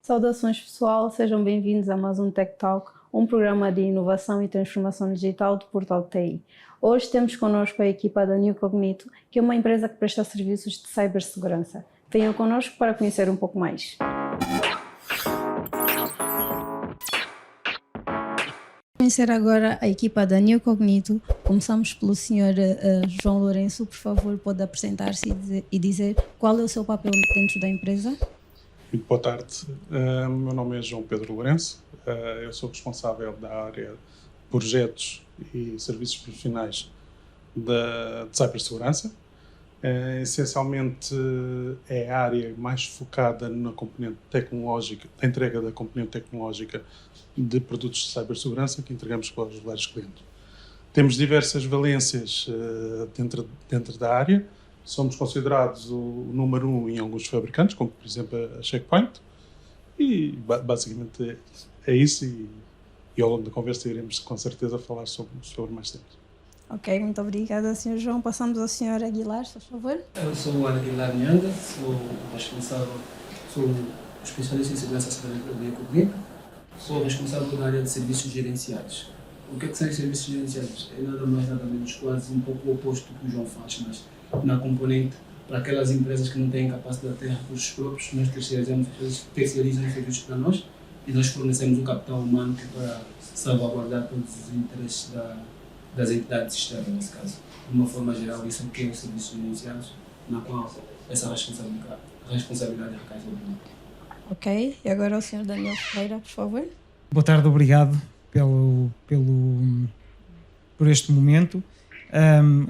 Saudações pessoal, sejam bem-vindos a mais um Tech Talk, um programa de inovação e transformação digital do Portal TI. Hoje temos connosco a equipa da New Cognito, que é uma empresa que presta serviços de cibersegurança. Venham connosco para conhecer um pouco mais. Conhecer agora a equipa da New Cognito. Começamos pelo Sr. João Lourenço. Por favor, pode apresentar-se e dizer qual é o seu papel dentro da empresa? Muito boa tarde, meu nome é João Pedro Lourenço, eu sou responsável da área de projetos e serviços profissionais de cibersegurança. Essencialmente é a área mais focada na componente tecnológica, na entrega da componente tecnológica de produtos de cibersegurança que entregamos para os vários clientes. Temos diversas valências dentro da área. Somos considerados o número 1 em alguns fabricantes, como por exemplo a Checkpoint, e basicamente é isso, e ao longo da conversa iremos com certeza falar sobre mais temas. Ok, muito obrigada, Sr. João. Passamos ao Sr. Aguilar, por favor. Eu sou o Aguilar Nhanga, sou especialista em segurança cibernética da Ecognito, sou responsável da área de serviços gerenciados. O que são os serviços gerenciados? É nada mais nada menos, quase um pouco o oposto do que o João faz, mas na componente para aquelas empresas que não têm capacidade de ter recursos próprios, nós terceirizam os serviços para nós e nós fornecemos um capital humano que para salvaguardar todos os interesses das entidades externas, nesse caso. De uma forma geral, isso é o que é os serviços gerenciados, na qual essa responsabilidade recai sobre nós. Ok, e agora o Sr. Daniel Ferreira, por favor. Boa tarde, obrigado por este momento.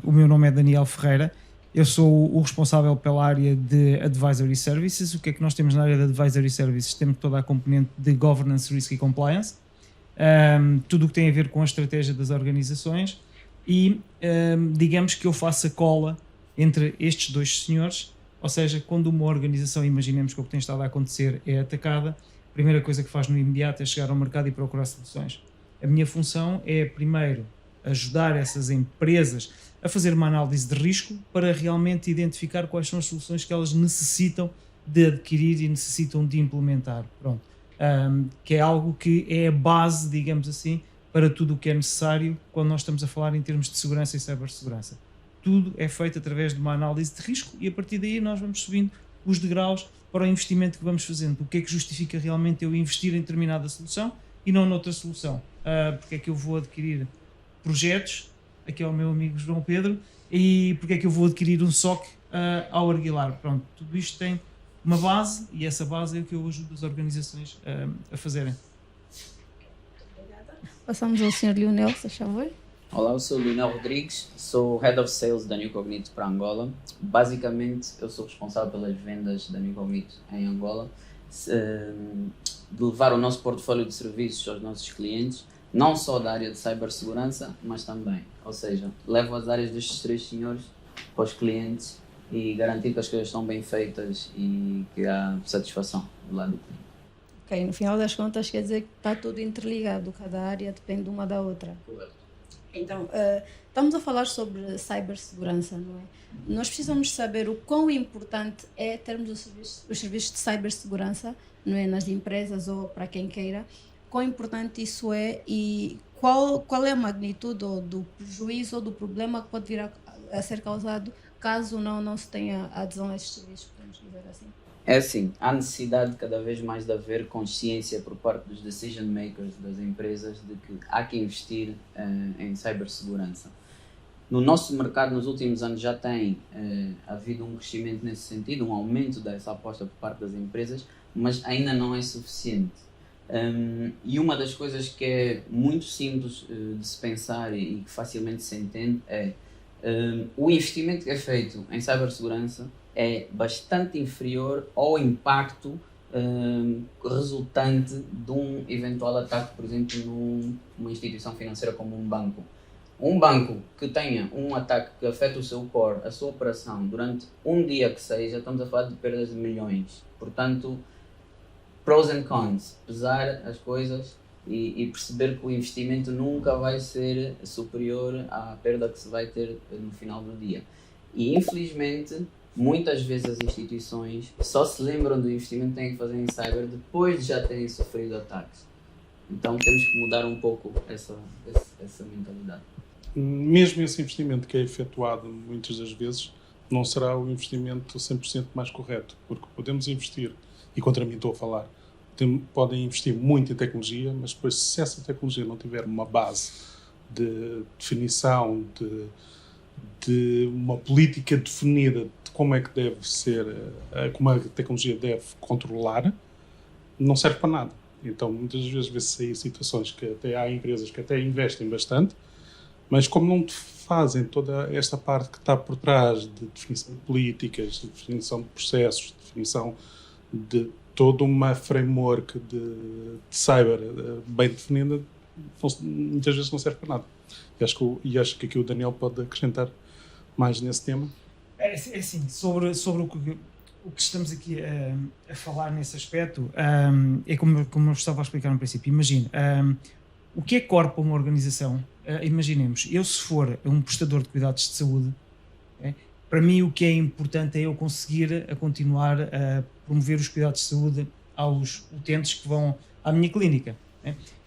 O meu nome é Daniel Ferreira, eu sou o responsável pela área de Advisory Services. O que é que nós temos na área de Advisory Services? Temos toda a componente de Governance, Risk e Compliance, tudo o que tem a ver com a estratégia das organizações e digamos que eu faço a cola entre estes dois senhores, ou seja, quando uma organização, imaginemos que o que tem estado a acontecer é atacada, a primeira coisa que faz no imediato é chegar ao mercado e procurar soluções. A minha função é, primeiro, ajudar essas empresas a fazer uma análise de risco para realmente identificar quais são as soluções que elas necessitam de adquirir e necessitam de implementar. Pronto. Que é algo que é a base, digamos assim, para tudo o que é necessário quando nós estamos a falar em termos de segurança e cibersegurança. Tudo é feito através de uma análise de risco e a partir daí nós vamos subindo os degraus para o investimento que vamos fazendo. O que é que justifica realmente eu investir em determinada solução e não noutra solução? Porque é que eu vou adquirir projetos, aqui é o meu amigo João Pedro, e porque é que eu vou adquirir um SOC ao Aguilar. Pronto, tudo isto tem uma base e essa base é o que eu ajudo as organizações a fazerem. Passamos ao Sr. Lionel, se faz favor. Olá, eu sou o Lionel Rodrigues, sou Head of Sales da New Cognito para Angola. Basicamente, eu sou responsável pelas vendas da New Cognito em Angola, de levar o nosso portfólio de serviços aos nossos clientes, não só da área de cibersegurança, mas também. Ou seja, levo as áreas destes três senhores para os clientes e garantir que as coisas estão bem feitas e que há satisfação do lado do cliente. Ok, no final das contas quer dizer que está tudo interligado, cada área depende uma da outra. Correto. Então, estamos a falar sobre cibersegurança, não é? Nós precisamos saber o quão importante é termos os serviços de cibersegurança, não é, nas empresas ou para quem queira, quão importante isso é e qual é a magnitude do prejuízo ou do problema que pode vir a ser causado caso não se tenha adesão a esses serviços, podemos dizer assim. É assim, há necessidade cada vez mais de haver consciência por parte dos decision makers das empresas de que há que investir em cibersegurança. No nosso mercado, nos últimos anos, já tem havido um crescimento nesse sentido, um aumento dessa aposta por parte das empresas, mas ainda não é suficiente. E uma das coisas que é muito simples de se pensar e que facilmente se entende é o investimento que é feito em cibersegurança é bastante inferior ao impacto resultante de um eventual ataque, por exemplo, numa instituição financeira como um banco. Um banco que tenha um ataque que afeta o seu core, a sua operação, durante um dia que seja, estamos a falar de perdas de milhões. Portanto, pros and cons, pesar as coisas e perceber que o investimento nunca vai ser superior à perda que se vai ter no final do dia. E infelizmente muitas vezes as instituições só se lembram do investimento que têm que fazer em cyber depois de já terem sofrido ataques. Então temos que mudar um pouco essa mentalidade. Mesmo esse investimento que é efetuado muitas das vezes não será o investimento 100% mais correto, porque podemos investir, e contra mim estou a falar, podem investir muito em tecnologia, mas depois se essa tecnologia não tiver uma base de definição, de uma política definida de como é que deve ser, como a tecnologia deve controlar, não serve para nada. Então muitas vezes vê-se aí situações que até há empresas que até investem bastante, mas como não fazem toda esta parte que está por trás de definição de políticas, de definição de processos, de definição de toda uma framework de cyber bem definida, muitas vezes não serve para nada. E acho que aqui o Daniel pode acrescentar mais nesse tema. É assim, sobre o que estamos aqui a falar nesse aspecto, é como eu estava a explicar no princípio. Imagina, o que é core para uma organização? Imaginemos, eu se for um prestador de cuidados de saúde, para mim o que é importante é eu conseguir continuar a promover os cuidados de saúde aos utentes que vão à minha clínica.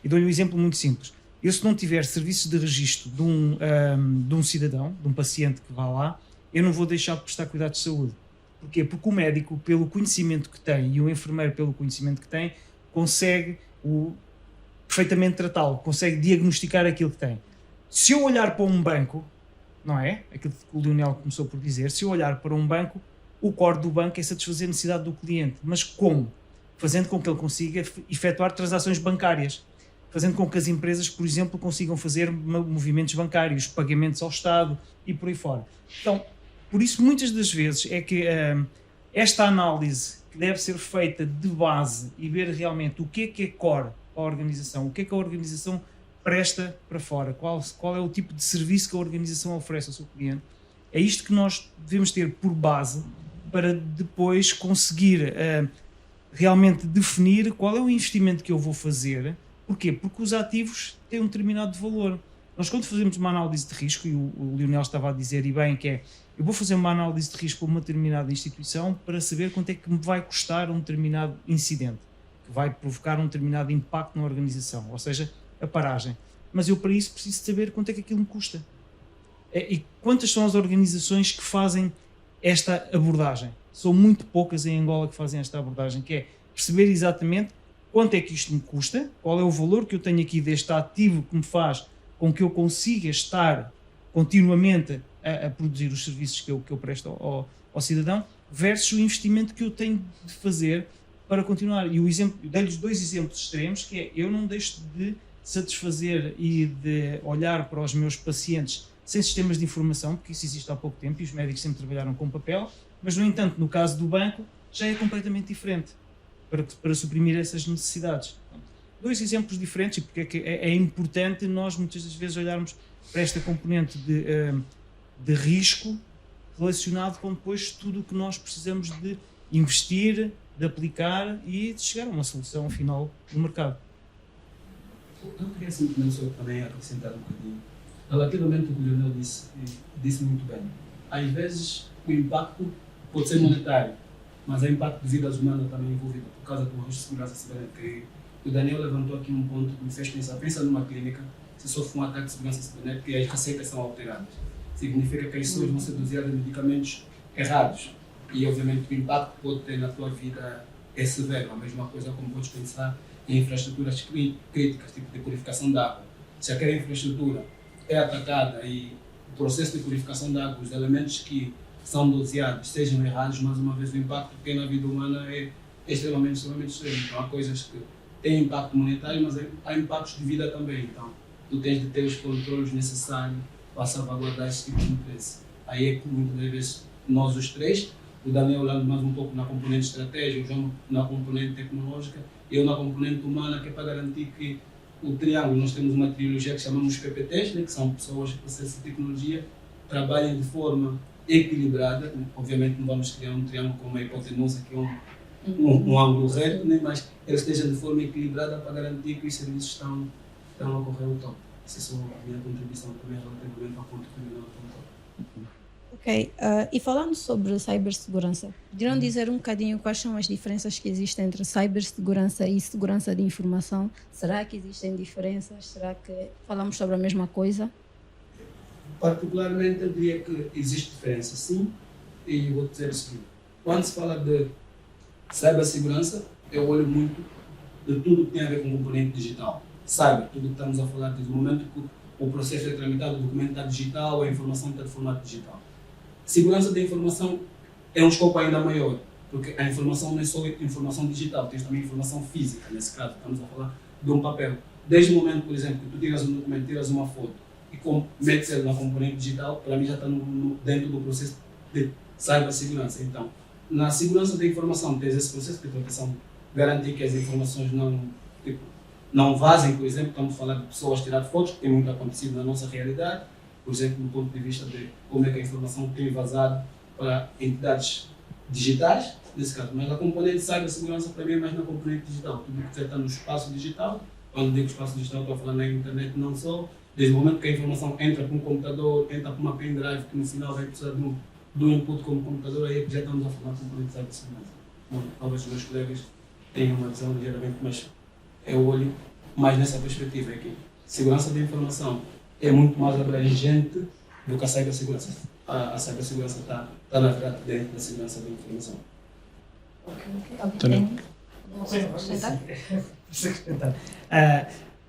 E dou-lhe um exemplo muito simples. Eu, se não tiver serviços de registro de um cidadão, de um paciente que vá lá, eu não vou deixar de prestar cuidados de saúde. Porquê? Porque o médico, pelo conhecimento que tem, e o enfermeiro, pelo conhecimento que tem, consegue perfeitamente tratá-lo, consegue diagnosticar aquilo que tem. Se eu olhar para um banco, não é? Aquilo que o Lionel começou por dizer, se eu olhar para um banco, o core do banco é satisfazer a necessidade do cliente. Mas como? Fazendo com que ele consiga efetuar transações bancárias. Fazendo com que as empresas, por exemplo, consigam fazer movimentos bancários, pagamentos ao Estado e por aí fora. Então, por isso, muitas das vezes é que esta análise que deve ser feita de base e ver realmente o que é core para a organização, o que é que a organização presta para fora, qual é o tipo de serviço que a organização oferece ao seu cliente, é isto que nós devemos ter por base para depois conseguir realmente definir qual é o investimento que eu vou fazer. Porquê? Porque os ativos têm um determinado valor. Nós, quando fazemos uma análise de risco, e o Lionel estava a dizer, e bem, que é, eu vou fazer uma análise de risco para uma determinada instituição para saber quanto é que me vai custar um determinado incidente, que vai provocar um determinado impacto na organização, ou seja, a paragem. Mas eu, para isso, preciso saber quanto é que aquilo me custa. E quantas são as organizações que fazem esta abordagem? São muito poucas em Angola que fazem esta abordagem, que é perceber exatamente quanto é que isto me custa, qual é o valor que eu tenho aqui deste ativo que me faz com que eu consiga estar continuamente a produzir os serviços que eu presto ao cidadão, versus o investimento que eu tenho de fazer para continuar. E dei-lhes 2 exemplos extremos, que é, eu não deixo de satisfazer e de olhar para os meus pacientes sem sistemas de informação, porque isso existe há pouco tempo e os médicos sempre trabalharam com papel, mas, no entanto, no caso do banco, já é completamente diferente para suprimir essas necessidades. 2 exemplos diferentes, e porque é que é importante nós muitas das vezes olharmos para esta componente de risco relacionado com depois tudo o que nós precisamos de investir, de aplicar e de chegar a uma solução final no mercado. Eu queria simplesmente só também acrescentar um bocadinho. Relativamente ao que o Lionel disse muito bem. Às vezes o impacto pode ser monetário, mas há impacto de vidas humanas também envolvido por causa do risco de segurança cibernética. O Daniel levantou aqui um ponto que me fez pensar. Pensa numa clínica, se sofre um ataque de segurança cibernética e as receitas são alteradas. Significa que as pessoas vão ser doseadas de medicamentos errados. E, obviamente, o impacto que pode ter na tua vida é severo. A mesma coisa como podes pensar em infraestruturas críticas, tipo de purificação de água. Se aquela infraestrutura é atacada e o processo de purificação de água, os elementos que são doseados sejam errados, mais uma vez o impacto que tem na vida humana é extremamente extremo. Então, há coisas que têm impacto monetário, mas há impactos de vida também. Então, tu tens de ter os controles necessários para salvaguardar esse tipo de interesse. Aí é que muitas vezes nós os três, o Daniel olhando mais um pouco na componente estratégica, o João na componente tecnológica, eu na componente humana, que é para garantir que o triângulo, nós temos uma trilogia que chamamos PPTs, né, que são pessoas que processam tecnologia, trabalhem de forma equilibrada. Obviamente não vamos criar um triângulo como a hipotenusa, que é um ângulo reto, né, mas eles estejam de forma equilibrada para garantir que os serviços estão a ocorrer ao top. Essa é só a minha contribuição também relativamente ao ponto que eu não apontou. Ok, e falando sobre cibersegurança, poderiam dizer um bocadinho quais são as diferenças que existem entre cibersegurança e segurança de informação? Será que existem diferenças? Será que falamos sobre a mesma coisa? Particularmente, eu diria que existe diferença, sim, e vou dizer o seguinte: quando se fala de cibersegurança, eu olho muito de tudo que tem a ver com o componente digital. Cyber, tudo que estamos a falar desde o momento que o processo é tramitado, o documento está digital, a informação está de formato digital. Segurança da informação é um escopo ainda maior, porque a informação não é só informação digital, tens também informação física, nesse caso, estamos a falar de um papel. Desde o momento, por exemplo, que tu tiras um documento, tiras uma foto e metes ele na componente digital, para mim já está dentro do processo de cibersegurança. Então, na segurança da informação, tens esse processo de proteção, garantir que as informações não vazem, por exemplo, estamos a falar de pessoas tirar fotos, que tem muito acontecido na nossa realidade, por exemplo, do ponto de vista de como é que a informação tem vazado para entidades digitais, nesse caso. Mas a componente de cibersegurança para mim é mais na componente digital, tudo que está no espaço digital. Quando digo espaço digital, estou a falar na internet não só, desde o momento que a informação entra para um computador, entra para uma pendrive, que no final vai precisar de um input como computador, aí já estamos a falar de componente de cibersegurança. Bom, talvez os meus colegas tenham uma visão ligeiramente, mas eu olho mais nessa perspectiva aqui. Segurança da informação é muito mais abrangente do que a cibersegurança. A cibersegurança está na verdade dentro da segurança da informação. Tem alguma coisa a acrescentar?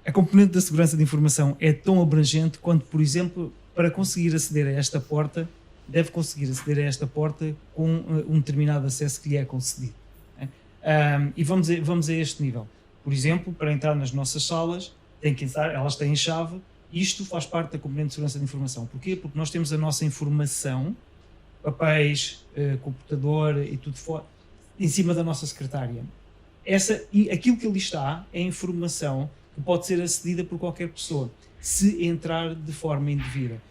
A componente da segurança de informação é tão abrangente quanto, por exemplo, para conseguir aceder a esta porta, deve conseguir aceder a esta porta com um determinado acesso que lhe é concedido. E vamos a este nível. Por exemplo, para entrar nas nossas salas, elas têm chave. Isto faz parte da componente de segurança de informação. Porquê? Porque nós temos a nossa informação, papéis, computador e tudo fora, em cima da nossa secretária. Aquilo que ali está é informação que pode ser acedida por qualquer pessoa, se entrar de forma indevida.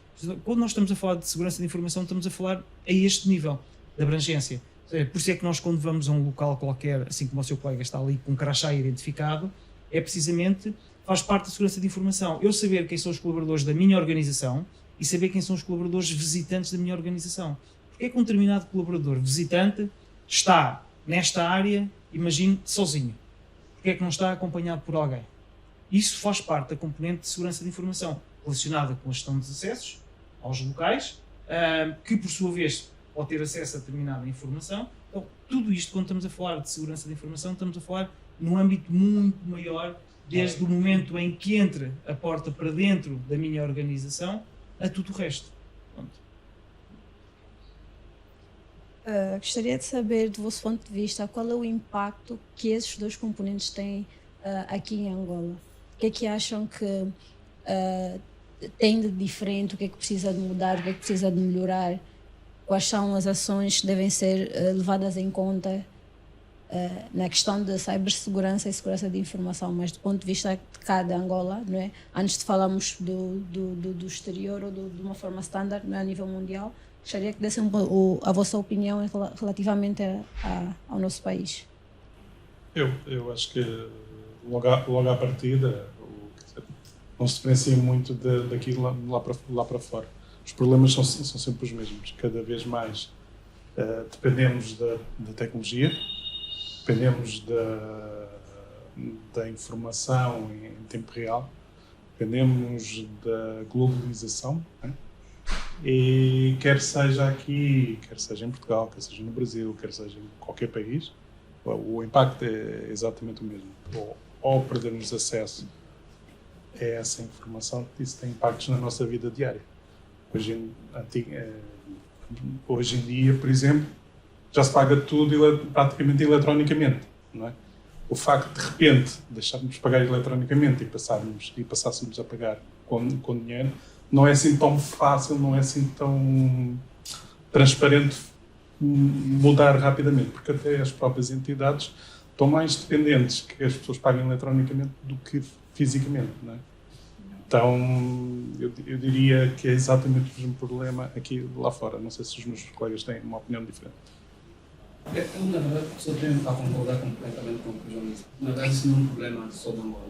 Quando nós estamos a falar de segurança de informação, estamos a falar a este nível de abrangência. Por isso é que nós, quando vamos a um local qualquer, assim como o seu colega está ali com um crachá identificado, é precisamente, faz parte da segurança de informação. Eu saber quem são os colaboradores da minha organização e saber quem são os colaboradores visitantes da minha organização. Porque é que um determinado colaborador visitante está nesta área, imagine, sozinho? Porque é que não está acompanhado por alguém? Isso faz parte da componente de segurança de informação, relacionada com a gestão dos acessos aos locais, que por sua vez pode ter acesso a determinada informação. Então, tudo isto, quando estamos a falar de segurança de informação, estamos a falar num âmbito muito maior, desde o momento em que entra a porta para dentro da minha organização, a tudo o resto. Gostaria de saber, do vosso ponto de vista, qual é o impacto que esses dois componentes têm aqui em Angola. O que é que acham que tem de diferente, o que é que precisa de mudar, o que é que precisa de melhorar, quais são as ações que devem ser levadas em conta na questão da cibersegurança e segurança de informação, mas do ponto de vista de cada Angola, não é? Antes de falarmos do exterior ou de uma forma standard, não é? A nível mundial, gostaria que dessem a vossa opinião relativamente ao nosso país. Eu acho que logo à partida não se diferencia muito daquilo lá para fora. Os problemas são sempre os mesmos. Cada vez mais dependemos da tecnologia, dependemos da informação em tempo real, dependemos da globalização, né? E quer seja aqui, quer seja em Portugal, quer seja no Brasil, quer seja em qualquer país, o impacto é exatamente o mesmo. Ou perdermos acesso a essa informação, isso tem impactos na nossa vida diária. Hoje em dia, por exemplo, já se paga tudo praticamente eletronicamente, não é? O facto de repente deixarmos de pagar eletronicamente e passássemos a pagar com dinheiro não é assim tão fácil, não é assim tão transparente mudar rapidamente, porque até as próprias entidades estão mais dependentes que as pessoas paguem eletronicamente do que fisicamente, não é? Então, eu diria que é exatamente o mesmo problema aqui lá fora. Não sei se os meus colegas têm uma opinião diferente. Eu, na verdade, só tenho a concordar completamente com o que o João disse. Na verdade, isso não é um problema só da Angola.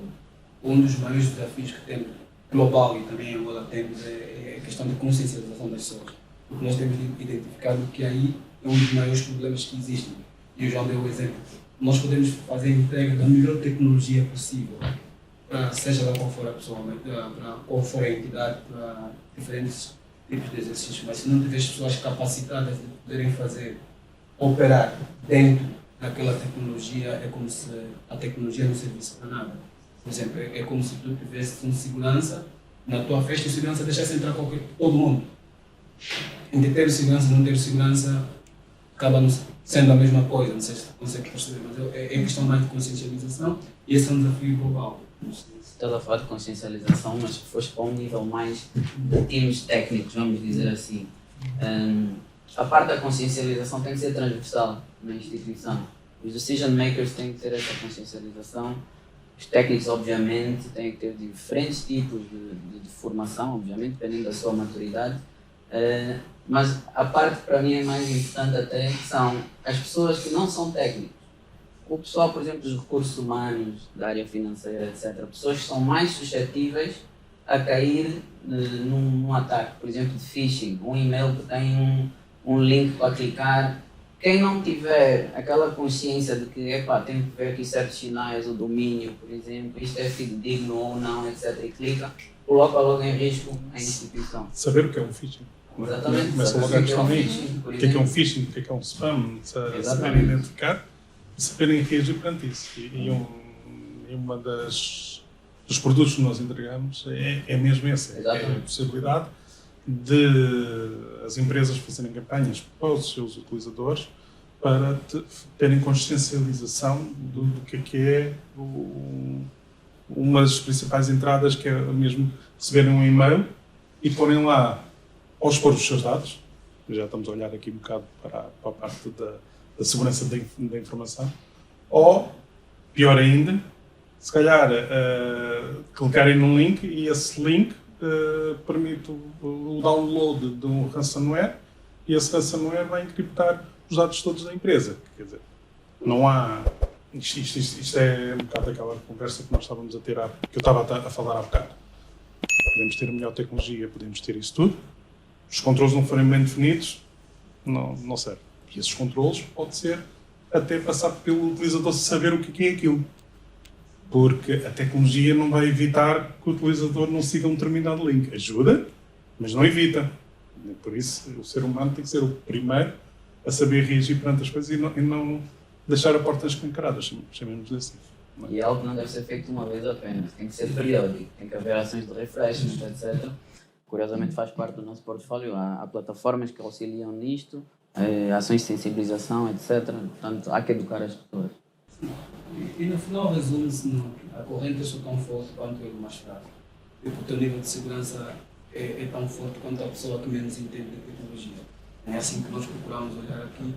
Um dos maiores desafios que temos, global e também em Angola temos, é a questão de consciencialização das pessoas. porque nós temos identificado que aí é um dos maiores problemas que existem. E o João deu o exemplo. Nós podemos fazer a entrega da melhor tecnologia possível, seja da qual for a pessoa, para qual for a entidade, para diferentes tipos de exercícios, mas se não tiver as pessoas capacitadas de poderem fazer, operar dentro daquela tecnologia, é como se a tecnologia não servisse para nada. Por exemplo, é como se tu tivesse um segurança na tua festa e o segurança deixasse entrar todo mundo. Entre ter segurança e não ter segurança, acaba sendo a mesma coisa, não sei se consegue perceber, mas é questão mais de consciencialização e esse é um desafio global. Estás a falar de consciencialização, mas se fores para um nível mais de times técnicos, vamos dizer assim, a parte da consciencialização tem que ser transversal na instituição. Os decision makers têm que ter essa consciencialização, os técnicos, obviamente, têm que ter diferentes tipos de formação, obviamente, dependendo da sua maturidade. Mas a parte que para mim é mais importante até são as pessoas que não são técnicos. O pessoal, por exemplo, dos recursos humanos, da área financeira, etc. Pessoas que são mais suscetíveis a cair num ataque, por exemplo, de phishing. Um e-mail que tem um link para clicar. Quem não tiver aquela consciência de que tem que ver aqui certos sinais, o domínio, por exemplo, isto é fidedigno ou não, etc. e clica, coloca logo em risco a instituição. Saber o que é um phishing. Exatamente. Começa logo a questão aí. O que é um phishing, o que é um spam, saberem identificar e saberem reagir perante isso. E uma dos produtos que nós entregamos é mesmo esse. Exatamente. É a possibilidade de as empresas fazerem campanhas para os seus utilizadores para terem consciencialização do que é uma das principais entradas, que é mesmo receberem um e-mail e porem lá ou expor os seus dados. Já estamos a olhar aqui um bocado para a parte da segurança da informação, ou, pior ainda, se calhar clicarem num link e esse link permite o download de um ransomware e esse ransomware vai encriptar os dados todos da empresa. Quer dizer, não há... Isto é um bocado aquela conversa que nós estávamos a ter, que eu estava a falar há bocado. Podemos ter a melhor tecnologia, podemos ter isso tudo. Os controles não forem bem definidos, não serve. E esses controles pode ser até passar pelo utilizador saber o que é aquilo. Porque a tecnologia não vai evitar que o utilizador não siga um determinado link. Ajuda, mas não evita. Por isso, o ser humano tem que ser o primeiro a saber reagir perante as coisas e não deixar a porta escancarada, chamemos-lhe assim. E é algo que não deve ser feito uma vez apenas, tem que ser periódico, tem que haver ações de refreshment, etc. Curiosamente faz parte do nosso portfólio, há plataformas que auxiliam nisto, ações de sensibilização, etc. Portanto, há que educar as pessoas. E no final resume-se a corrente é só tão forte quanto ele mais fraco. E o teu nível de segurança é tão forte quanto a pessoa que menos entende de tecnologia. É assim que nós procuramos olhar aqui.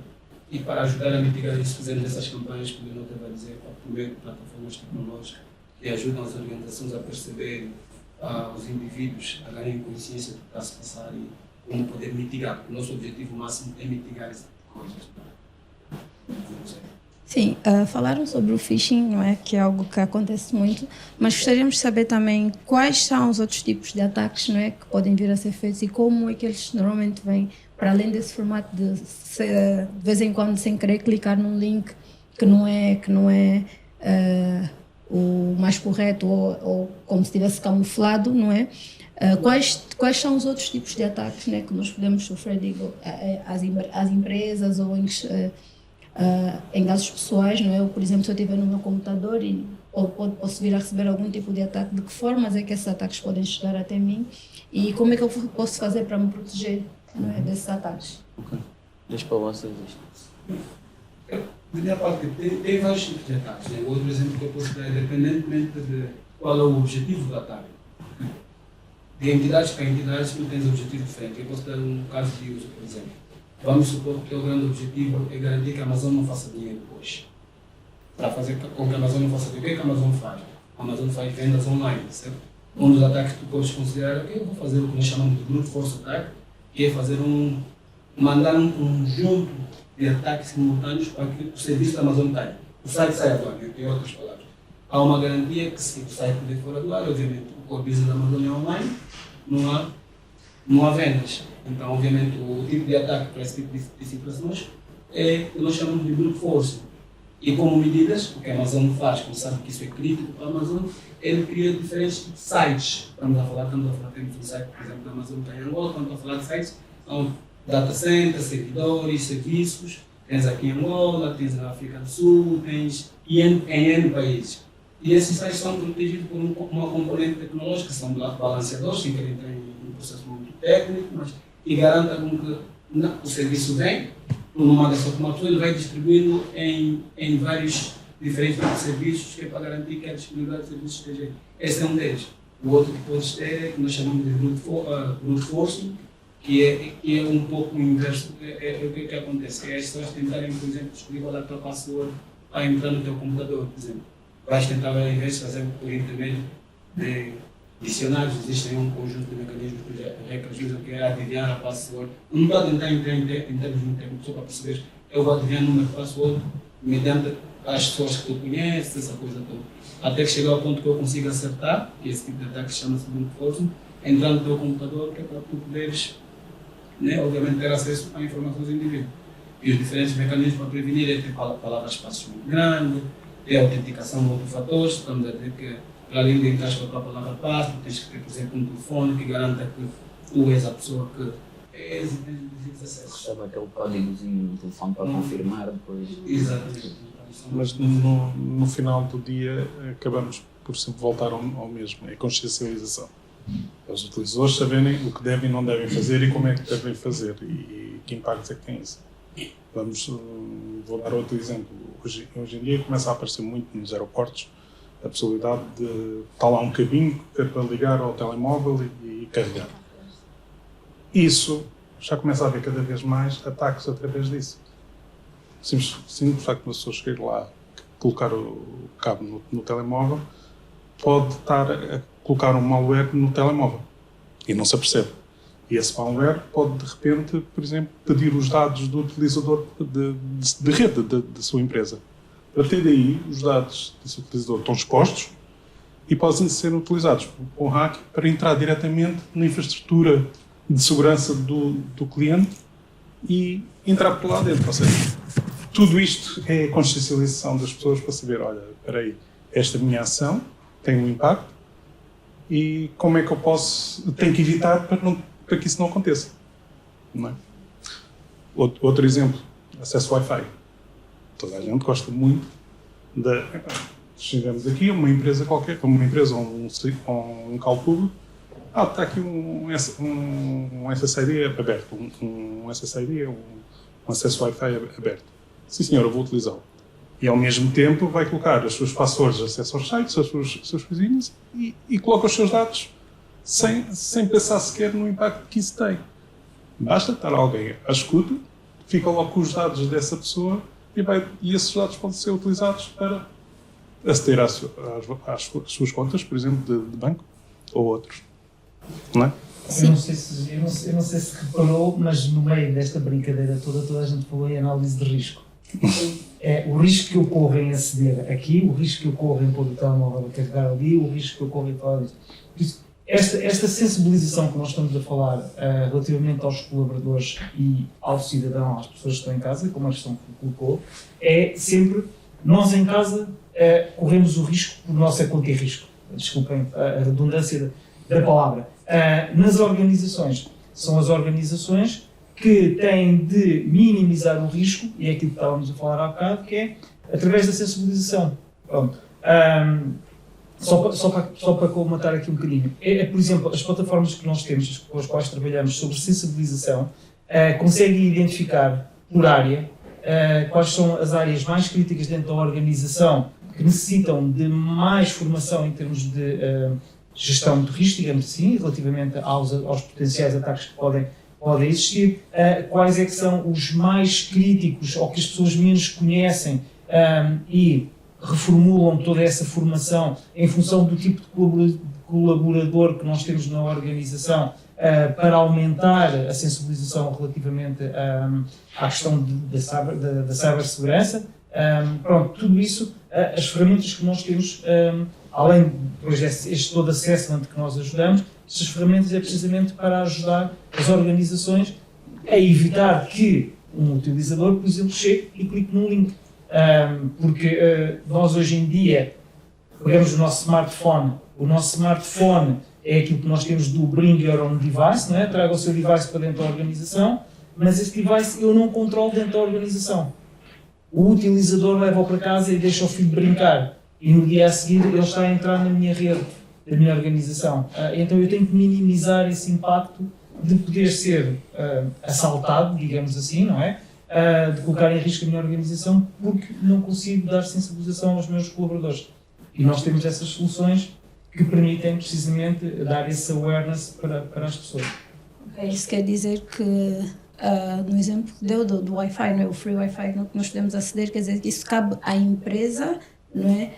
E para ajudar a mitigar isso, fazemos essas campanhas que o Leonor vai dizer, por meio de plataformas tecnológicas que ajudam as organizações a perceber os indivíduos a ganharem consciência do que está a se passar e como poder mitigar. O nosso objetivo máximo é mitigar essas coisas. Sim, falaram sobre o phishing, não é? Que é algo que acontece muito, mas gostaríamos de saber também quais são os outros tipos de ataques, não é? Que podem vir a ser feitos e como é que eles normalmente vêm, para além desse formato de vez em quando, sem querer, clicar num link que não é o mais correto ou como se estivesse camuflado, não é? Quais são os outros tipos de ataques, né, que nós podemos sofrer, digo, às empresas ou em casos pessoais, não é? Eu, por exemplo, se eu estiver no meu computador e posso vir a receber algum tipo de ataque, de que formas é que esses ataques podem chegar até mim e como é que eu posso fazer para me proteger, não é, desses ataques? Ok. Deixa para vocês isto. Da minha parte, tem vários tipos de ataques. Né? Outro exemplo que eu posso dar, independentemente de qual é o objetivo do ataque. De entidades para entidades, tu tens objetivos diferentes. Eu posso dar um caso de uso, por exemplo. Vamos supor que o teu grande objetivo é garantir que a Amazon não faça dinheiro hoje. Para fazer com que a Amazon não faça dinheiro, o que é que a Amazon faz? A Amazon faz vendas online, certo? Um dos ataques que tu podes considerar é que eu vou fazer o que nós chamamos de brute force attack, que é fazer mandar um conjunto de ataques simultâneos para que o serviço da Amazon caia. O site saia do ar, em outras palavras. Há uma garantia que se o site puder fora do ar, obviamente o core business da Amazon é online, não há não há vendas. Então, obviamente, o tipo de ataque para esse tipo de situações é o que nós chamamos de brute force. E como medidas, o que a Amazon faz, como sabe que isso é crítico para a Amazon, ele cria diferentes sites. Estamos a falar, temos um site, por exemplo, da Amazon está em Angola, estamos a falar de sites, são data centers, servidores, serviços, tens aqui em Angola, tens na África do Sul, tens em N países. E esses sites são protegidos por uma componente tecnológica, são balanceadores, sem querer entrar em um processo muito técnico, mas que garanta com que o serviço vem, numa dessa automação, ele vai distribuindo em vários diferentes tipos de serviços, que é para garantir que a disponibilidade de serviços esteja. Esse é um deles. O outro que pode ter, que nós chamamos de brute force, que é um pouco o inverso. O que acontece? É as pessoas tentarem, por exemplo, descobrir qual é a tua password para entrar no teu computador, por exemplo. Vais tentar, ao invés de fazer por intermédio de dicionários, existem um conjunto de mecanismos que os hackers usam, que é adivinhar a password. Não estou a tentar entrar em termos muito técnicos, só para perceber. Eu vou adivinhar o número de password mediante as pessoas que tu conheces, essa coisa toda. Até que chegar ao ponto que eu consiga acertar, que esse tipo de ataque chama-se brute force, entrar no teu computador, que é para tu poderes, né, obviamente, ter acesso a informações do indivíduo. E os diferentes mecanismos para prevenir é ter palavras-passos muito grandes, ter autenticação multifatores, estamos a dizer que para além de entrar com a tua palavra-passe, tens que ter, por exemplo, um telefone que garanta que tu és a pessoa que és e tens acesso. Sabe aquele códigozinho no telefone para confirmar depois? Exatamente. Mas no final do dia acabamos por sempre voltar ao mesmo, é a consciencialização. Os utilizadores saberem o que devem e não devem fazer e como é que devem fazer e que impactos é que tem isso. Vou dar outro exemplo. Hoje em dia começa a aparecer muito nos aeroportos a possibilidade de estar lá um cabinho que é para ligar ao telemóvel e carregar. Isso já começa a haver cada vez mais ataques através disso. Simples facto de uma pessoa chegar lá, colocar o cabo no telemóvel, pode estar a colocar um malware no telemóvel e não se apercebe. E esse malware pode, de repente, por exemplo, pedir os dados do utilizador de rede da sua empresa. A partir daí, os dados desse utilizador estão expostos e podem ser utilizados por um hacker para entrar diretamente na infraestrutura de segurança do cliente e entrar por lá dentro. Ou seja, tudo isto é a consciencialização das pessoas para saber, olha, espera aí, esta minha ação tem um impacto e como é que eu tenho que evitar para que isso não aconteça. Não é? Outro exemplo, acesso Wi-Fi. Toda a gente gosta muito chegamos aqui a uma empresa qualquer, uma empresa ou um local público, está aqui um SSID aberto, um SSID, um acesso Wi-Fi aberto. Sim senhor, eu vou utilizá-lo. E ao mesmo tempo vai colocar as suas passwords de acesso aos sites, as suas coisinhas e coloca os seus dados sem pensar sequer no impacto que isso tem. Basta estar alguém à escuta, fica logo com os dados dessa pessoa e esses dados podem ser utilizados para aceder às suas contas, por exemplo, de banco ou outros. Não é? Eu não sei se reparou, mas no meio desta brincadeira toda a gente falou em análise de risco. É o risco que ocorre em aceder aqui, o risco que ocorre em pôr o telemóvel a carregar ali, o risco que ocorre em falar disso. Esta sensibilização que nós estamos a falar relativamente aos colaboradores e ao cidadão, às pessoas que estão em casa, como a questão que colocou, é sempre nós em casa corremos o risco por nossa conta e risco. Desculpem a redundância da palavra. Nas organizações, são as organizações que têm de minimizar o risco, e é aquilo que estávamos a falar há bocado, que é através da sensibilização. Pronto. Só para colmatar aqui um bocadinho. Por exemplo, as plataformas que nós temos, com as quais trabalhamos sobre sensibilização, conseguem identificar por área quais são as áreas mais críticas dentro da organização que necessitam de mais formação em termos de gestão de risco, digamos assim, relativamente aos potenciais ataques que podem existir, quais é que são os mais críticos ou que as pessoas menos conhecem e reformulam toda essa formação em função do tipo de colaborador que nós temos na organização para aumentar a sensibilização relativamente à questão da cibersegurança. Pronto, tudo isso, as ferramentas que nós temos além depois este todo assessment que nós ajudamos, estas ferramentas é precisamente para ajudar as organizações a evitar que um utilizador, por exemplo, chegue e clique num link. Porque nós hoje em dia pegamos o nosso smartphone é aquilo que nós temos do Bring Your Own Device, não é? Traga o seu device para dentro da organização, mas esse device eu não controlo dentro da organização. O utilizador leva-o para casa e deixa o filho brincar. E no dia a seguir ele está a entrar na minha rede, da minha organização. Então eu tenho que minimizar esse impacto de poder ser assaltado, digamos assim, não é? De colocar em risco a minha organização porque não consigo dar sensibilização aos meus colaboradores. E nós temos essas soluções que permitem precisamente dar esse awareness para as pessoas. Isso quer dizer que, no exemplo que deu do Wi-Fi, não é? O free Wi-Fi que nós podemos aceder, quer dizer que isso cabe à empresa, não é?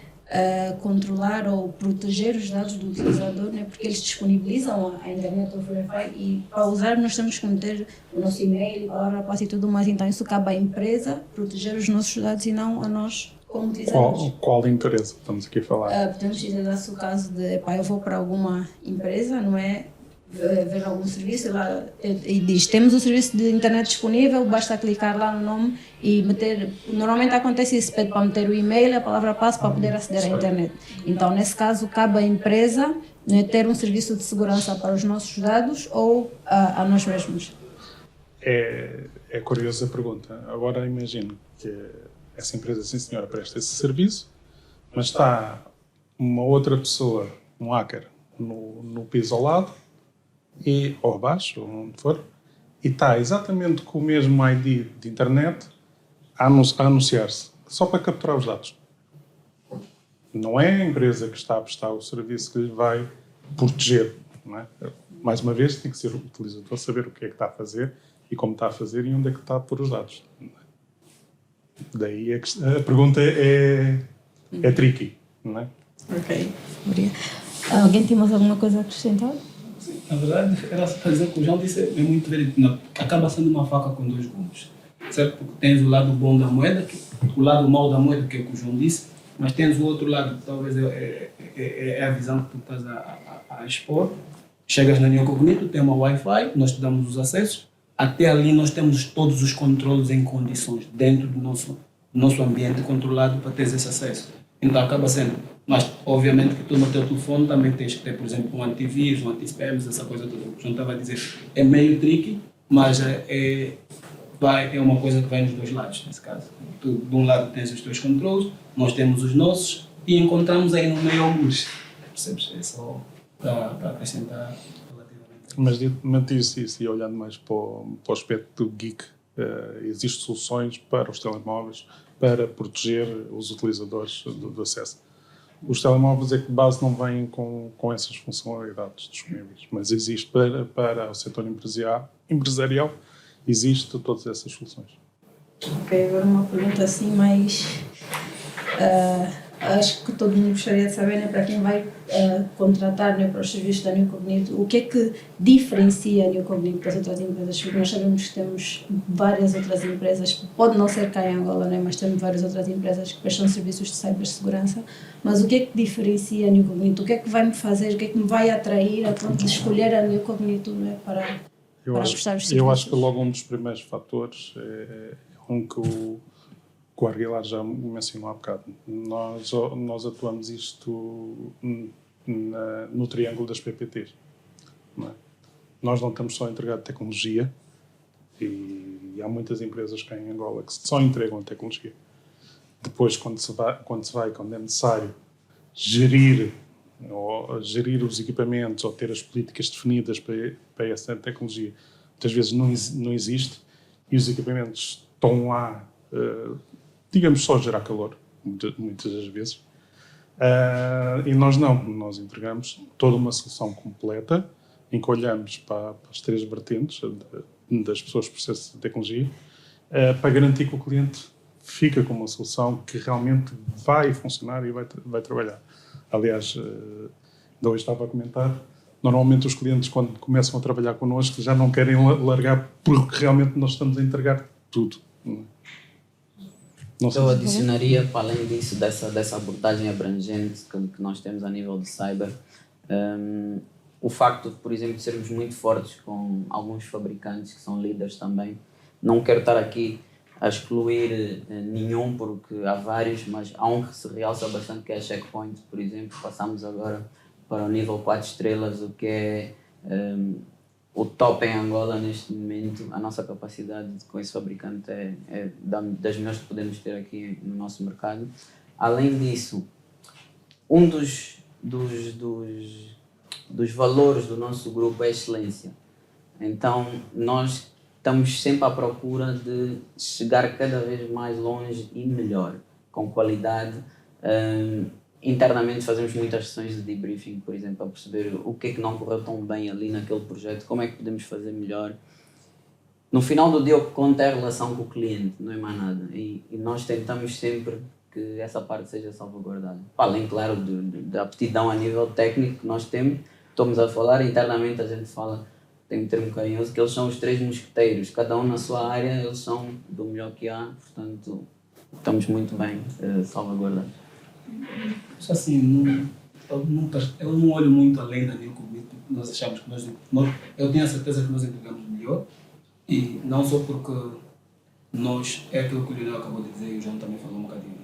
Controlar ou proteger os dados do utilizador, né? Porque eles disponibilizam a internet ou o Wi-Fi e para usar nós temos que meter o nosso e-mail, palavra-passe e tudo mais, então isso cabe à empresa proteger os nossos dados e não a nós como utilizadores. Qual empresa estamos aqui a falar? Podemos dizer, dá-se o caso de, eu vou para alguma empresa, não é? Ver algum serviço lá e diz, temos um serviço de internet disponível, basta clicar lá no nome e meter, normalmente acontece isso, pede para meter o e-mail, a palavra-passe para poder aceder à internet. Então, nesse caso, cabe à empresa, né, ter um serviço de segurança para os nossos dados ou a nós mesmos. É curiosa a pergunta. Agora imagino que essa empresa, sim senhora, presta esse serviço, mas está uma outra pessoa, um hacker, no piso ao lado, ou abaixo, ou onde for, e está exatamente com o mesmo ID de internet a anunciar-se, só para capturar os dados. Não é a empresa que está a prestar o serviço que lhe vai proteger, não é? Mais uma vez, tem que ser o utilizador saber o que é que está a fazer e como está a fazer e onde é que está a pôr os dados. Daí a pergunta é tricky, não é? Ok, obrigada. Alguém tem mais alguma coisa a acrescentar? Na verdade, era só para dizer que o João disse é muito verídico, acaba sendo uma faca com dois gumes, certo? Porque tens o lado bom da moeda, o lado mau da moeda, que é o que o João disse, mas tens o outro lado, que talvez é a visão que tu estás a expor. Chegas na Neocognito, tem uma Wi-Fi, nós te damos os acessos, até ali nós temos todos os controles em condições, dentro do nosso ambiente controlado para ter esse acesso. Então acaba sendo, mas obviamente que tu no teu telefone também tens que ter, por exemplo, um antivírus, um anti-spams, essa coisa toda. O João estava a dizer, é meio tricky, mas é uma coisa que vai nos dois lados, nesse caso. Tu, de um lado tens os teus controles, nós temos os nossos e encontramos aí no meio alguns. Percebes? É só para acrescentar relativamente. Mas disse isso, e olhando mais para o aspecto do geek, existem soluções para os telemóveis para proteger os utilizadores do acesso. Os telemóveis é que de base não vêm com essas funcionalidades disponíveis, mas existe para o setor empresarial, existe todas essas soluções. Ok, agora uma pergunta assim mais... acho que todo mundo gostaria de saber, né, para quem vai contratar, né, para os serviços da Neocognito, o que é que diferencia a Neocognito das outras empresas? Porque nós sabemos que temos várias outras empresas, pode não ser cá em Angola, né, mas temos várias outras empresas que prestam serviços de cibersegurança, mas o que é que diferencia a Neocognito? O que é que vai me fazer, o que é que me vai atrair a ponto de escolher a Neocognito, né, para prestar os serviços? Eu acho que logo um dos primeiros fatores é que o Aguilar já mencionou há bocado. Nós atuamos isto no triângulo das PPTs. Não é? Nós não estamos só a entregar tecnologia, e há muitas empresas cá em Angola que só entregam a tecnologia. Depois, quando é necessário gerir os equipamentos ou ter as políticas definidas para essa tecnologia, muitas vezes não existe, e os equipamentos estão lá, digamos, só a gerar calor, muitas das vezes. E nós entregamos toda uma solução completa, em que olhamos para as três vertentes das pessoas de processo de tecnologia, para garantir que o cliente fica com uma solução que realmente vai funcionar e vai trabalhar. Aliás, ainda hoje estava a comentar, normalmente os clientes, quando começam a trabalhar connosco, já não querem largar, porque realmente nós estamos a entregar tudo. Não sei Eu se- adicionaria, para além disso, dessa abordagem abrangente que nós temos a nível de cyber, o facto de, por exemplo, de sermos muito fortes com alguns fabricantes que são líderes também. Não quero estar aqui a excluir nenhum, porque há vários, mas há um que se realça bastante, que é a Checkpoint, por exemplo. Passamos agora para o nível 4 estrelas, o que é o top em Angola neste momento. A nossa capacidade com esse fabricante é das melhores que podemos ter aqui no nosso mercado. Além disso, um dos valores do nosso grupo é a excelência. Então, nós estamos sempre à procura de chegar cada vez mais longe e melhor, com qualidade. Internamente fazemos muitas sessões de debriefing, por exemplo, a perceber o que é que não correu tão bem ali naquele projeto, como é que podemos fazer melhor. No final do dia, o que conta é a relação com o cliente, não é mais nada. E nós tentamos sempre que essa parte seja salvaguardada. Além, claro, da aptidão a nível técnico que nós temos, estamos a falar, internamente a gente fala, tem um termo carinhoso, que eles são os 3 mosqueteiros, cada um na sua área, eles são do melhor que há, portanto, estamos muito bem salvaguardados. Só assim, eu não olho muito além da New Community. Nós achamos que eu tenho a certeza que nós entregamos melhor, e não só porque é aquilo que o Leonel acabou de dizer e o João também falou um bocadinho.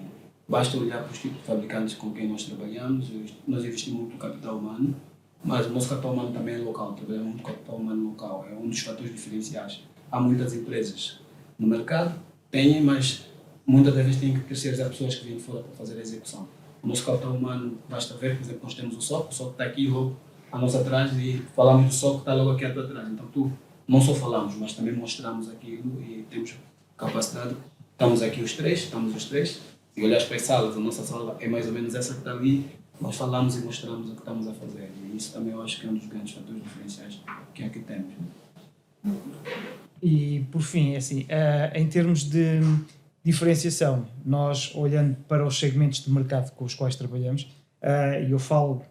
Basta olhar para os tipos de fabricantes com quem nós trabalhamos. Nós investimos muito no capital humano, mas o nosso capital humano também é local, trabalhamos muito com capital humano local, é um dos fatores diferenciais. Há muitas empresas no mercado, mas muitas das vezes têm que terceirizar pessoas que vêm de fora para fazer a execução. O nosso capital humano, basta ver, por exemplo, nós temos o SOC está aqui logo à nossa atrás, e falamos do SOC está logo aqui atrás. Então, não só falamos, mas também mostramos aquilo e temos capacidade. Estamos aqui os três, e olhas para as salas, a nossa sala é mais ou menos essa que está ali, nós falamos e mostramos o que estamos a fazer. E isso também eu acho que é um dos grandes fatores diferenciais que aqui temos. E, por fim, assim, em termos de diferenciação, nós, olhando para os segmentos de mercado com os quais trabalhamos, e eu falo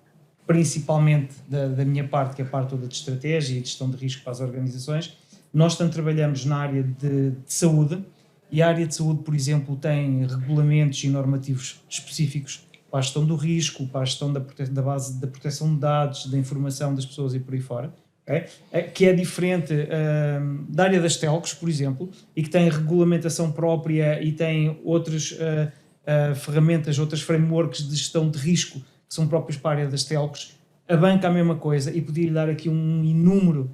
principalmente da minha parte, que é a parte toda de estratégia e de gestão de risco para as organizações, nós tanto trabalhamos na área de saúde, e a área de saúde, por exemplo, tem regulamentos e normativos específicos para a gestão do risco, para a gestão da base da proteção de dados, da informação das pessoas e por aí fora, okay? Que é diferente da área das telcos, por exemplo, e que tem regulamentação própria e tem outras ferramentas, outras frameworks de gestão de risco que são próprios para a área das telcos. A banca a mesma coisa, e podia-lhe dar aqui um inúmero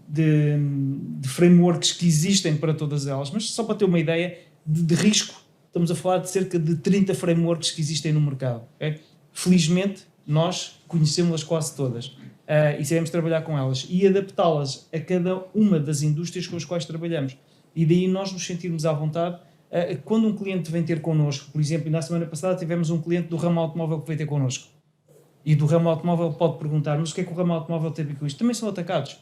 de frameworks que existem para todas elas, mas só para ter uma ideia de risco, estamos a falar de cerca de 30 frameworks que existem no mercado. Okay? Felizmente, nós conhecemos-las quase todas e sabemos trabalhar com elas e adaptá-las a cada uma das indústrias com as quais trabalhamos. E daí nós nos sentirmos à vontade. Quando um cliente vem ter connosco, por exemplo, e na semana passada tivemos um cliente do ramo automóvel que veio ter connosco, e do ramo automóvel pode perguntar, mas o que é que o ramo automóvel tem a ver com isto? Também são atacados.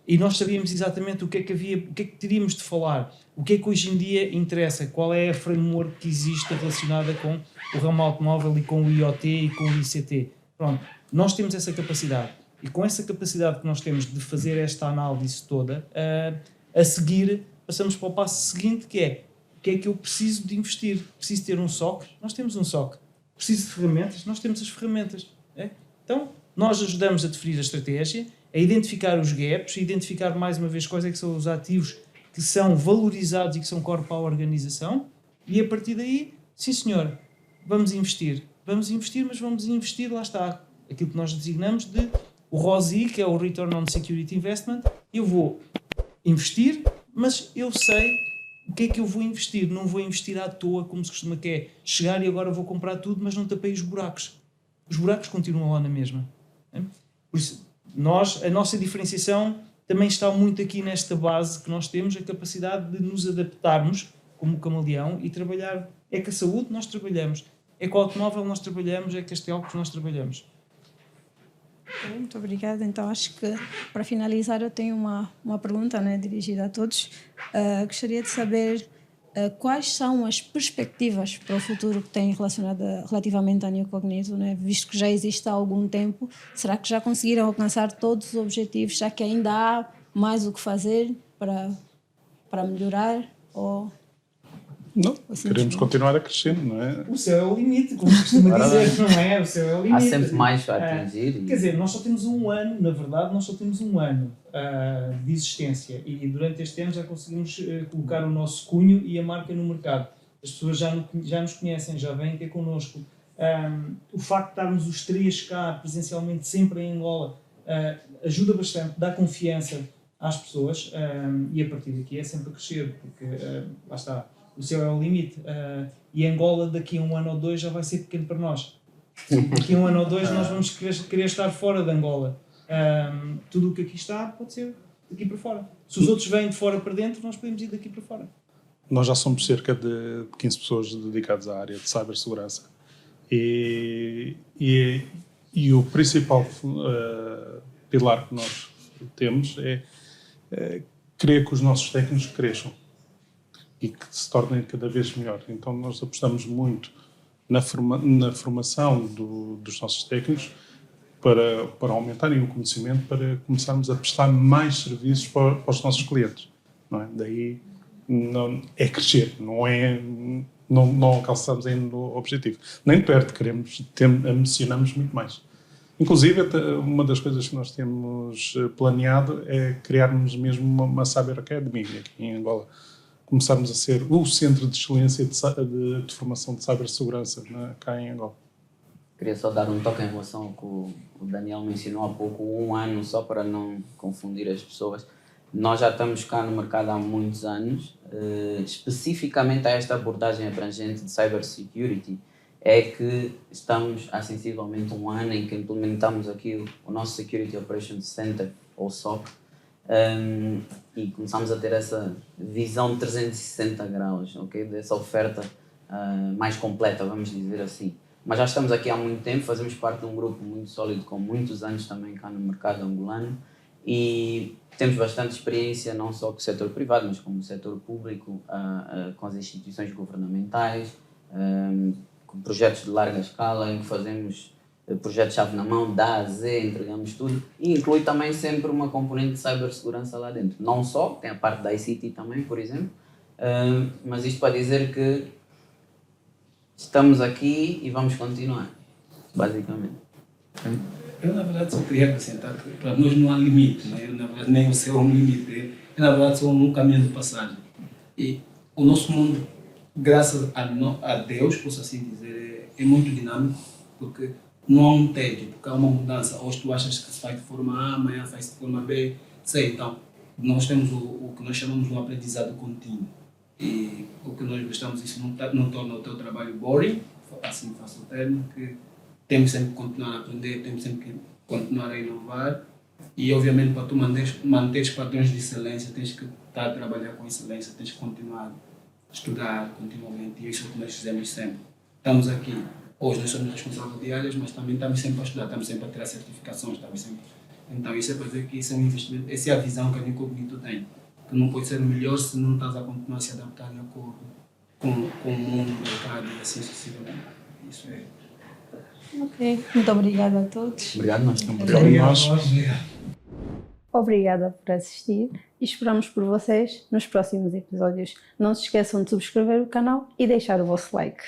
E nós sabíamos exatamente o que é que havia, o que é que teríamos de falar, o que é que hoje em dia interessa, qual é a framework que existe relacionada com o ramo automóvel e com o IoT e com o ICT. Pronto, nós temos essa capacidade, e com essa capacidade que nós temos de fazer esta análise toda, a seguir passamos para o passo seguinte, que é o que é que eu preciso de investir. Preciso ter um SOC? Nós temos um SOC. Preciso de ferramentas? Nós temos as ferramentas. Então, nós ajudamos a definir a estratégia, a identificar os gaps, a identificar mais uma vez quais é que são os ativos que são valorizados e que são core para a organização, e a partir daí, sim senhor, vamos investir, mas vamos investir, lá está, aquilo que nós designamos de o ROSI, que é o Return on Security Investment. Eu vou investir, mas eu sei o que é que eu vou investir, não vou investir à toa, como se costuma, que é chegar e agora vou comprar tudo, mas não tapei os buracos. Os buracos continuam lá na mesma. Por isso, a nossa diferenciação também está muito aqui nesta base que nós temos, a capacidade de nos adaptarmos como camaleão e trabalhar. É com a saúde nós trabalhamos, é com o automóvel nós trabalhamos, é com as telcos nós trabalhamos. Muito obrigada. Então, acho que para finalizar eu tenho uma pergunta, né, dirigida a todos. Gostaria de saber quais são as perspectivas para o futuro que têm relativamente à New Cognito, né? Visto que já existe há algum tempo, será que já conseguiram alcançar todos os objetivos? Já que ainda há mais o que fazer para melhorar? Ou... Não, Assim, queremos continuar a crescer, não é? O céu é o limite, como se costuma Ora dizer, não é? O céu é o limite. Há sempre mais a atingir. Quer dizer, nós só temos um ano, na verdade, nós só temos um ano de existência e durante este ano já conseguimos colocar o nosso cunho e a marca no mercado. As pessoas já nos conhecem, já vêm ter connosco. O facto de estarmos os três cá presencialmente sempre em Angola ajuda bastante, dá confiança às pessoas e a partir daqui é sempre a crescer, porque lá está, o céu é o limite e Angola daqui a um ano ou dois já vai ser pequeno para nós. Daqui a um ano ou dois nós vamos querer estar fora de Angola. Tudo o que aqui está pode ser daqui para fora. Se os outros vêm de fora para dentro, nós podemos ir daqui para fora. Nós já somos cerca de 15 pessoas dedicadas à área de cibersegurança e o principal pilar que nós temos é querer que os nossos técnicos cresçam e que se tornem cada vez melhor. Então nós apostamos muito na formação dos nossos técnicos para aumentarem o conhecimento, para começarmos a prestar mais serviços para os nossos clientes. Não é? Daí não, é crescer, não alcançamos ainda o objetivo. Nem de perto, ambicionamos muito mais. Inclusive, uma das coisas que nós temos planeado é criarmos mesmo uma Cyber Academy aqui em Angola. Começarmos a ser o centro de excelência de formação de cibersegurança cá em Angola. Queria só dar um toque em relação ao que o Daniel mencionou há pouco, um ano, só para não confundir as pessoas. Nós já estamos cá no mercado há muitos anos, especificamente a esta abordagem abrangente de cybersecurity, é que estamos há sensivelmente um ano em que implementamos aqui o nosso Security Operations Center, ou SOC, e começamos a ter essa visão de 360 graus, okay, dessa oferta mais completa, vamos dizer assim. Mas já estamos aqui há muito tempo, fazemos parte de um grupo muito sólido, com muitos anos também cá no mercado angolano, e temos bastante experiência não só com o setor privado, mas com o setor público, com as instituições governamentais, com projetos de larga escala, em que fazemos projetos-chave na mão, da A a Z, entregamos tudo, e inclui também sempre uma componente de cibersegurança lá dentro. Não só, tem a parte da ICT também, por exemplo, mas isto para dizer que estamos aqui e vamos continuar, basicamente. Eu, na verdade, só queria acrescentar que para nós não há limite, né? Na verdade, nem o céu é um limite, na verdade, só um caminho de passagem. E o nosso mundo, graças a Deus, posso assim dizer, é muito dinâmico, porque não há um tédio, porque há uma mudança. Hoje tu achas que se faz de forma A, amanhã faz de forma B, sei. Então, nós temos o que nós chamamos de um aprendizado contínuo. E o que nós gostamos, isso não torna o teu trabalho boring, assim faço o termo, que temos sempre que continuar a aprender, temos sempre que continuar a inovar. E, obviamente, para tu manteres padrões de excelência, tens que estar a trabalhar com excelência, tens que continuar a estudar continuamente. E isso é o que nós fizemos sempre. Estamos aqui. Hoje nós somos responsáveis de áreas, mas também estamos sempre a estudar, estamos sempre a tirar certificações, estamos sempre... Então isso é para dizer que isso é um investimento, essa é a visão que a Incognito tem, que não pode ser melhor se não estás a continuar a se adaptar de acordo com o mundo, o mercado e assim sucessivamente. Isso é... Ok, muito obrigada a todos. Obrigado, nós. Obrigada por assistir e esperamos por vocês nos próximos episódios. Não se esqueçam de subscrever o canal e deixar o vosso like.